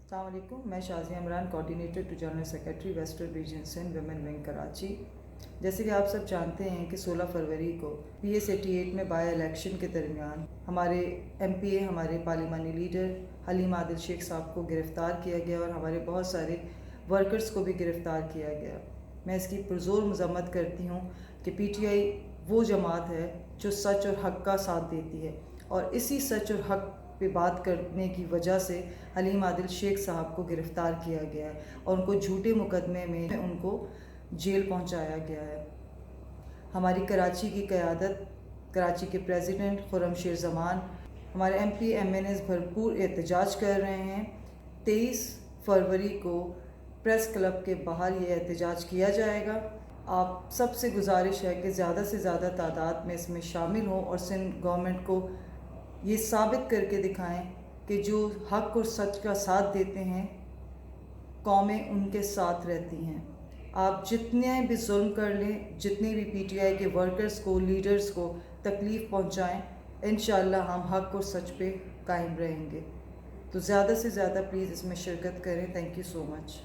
السلام علیکم، میں Shazia Imran, coordinator to general secretary western region Sindh women wing Karachi. جیسے کہ آپ سب جانتے ہیں کہ 16 فروری کو پی ایس 88 میں بائی الیکشن کے درمیان ہمارے ایم پی اے، ہمارے پارلیمانی لیڈر حلیم عادل شیخ صاحب کو گرفتار کیا گیا اور ہمارے بہت سارے ورکرز کو بھی گرفتار کیا گیا۔ میں اس کی پرزور مذمت کرتی ہوں کہ پی ٹی آئی وہ جماعت ہے جو سچ اور حق کا ساتھ دیتی ہے، اور اسی سچ اور حق پہ بات کرنے کی وجہ سے حلیم عادل شیخ صاحب کو گرفتار کیا گیا ہے اور ان کو جھوٹے مقدمے میں ان کو جیل پہنچایا گیا ہے۔ ہماری کراچی کی قیادت، کراچی کے پریزیڈنٹ خرم شیر زمان، ہمارے M P M N As بھرپور احتجاج کر رہے ہیں۔ 23 فروری کو پریس کلب کے باہر یہ احتجاج کیا جائے گا۔ آپ سب سے گزارش ہے کہ زیادہ سے زیادہ تعداد میں اس میں شامل ہوں اور سندھ گورنمنٹ کو یہ ثابت کر کے دکھائیں کہ جو حق اور سچ کا ساتھ دیتے ہیں، قومیں ان کے ساتھ رہتی ہیں۔ آپ جتنے بھی ظلم کر لیں، جتنے بھی پی ٹی آئی کے ورکرز کو، لیڈرز کو تکلیف پہنچائیں، انشاءاللہ ہم حق اور سچ پہ قائم رہیں گے۔ تو زیادہ سے زیادہ پلیز اس میں شرکت کریں۔ Thank you so much.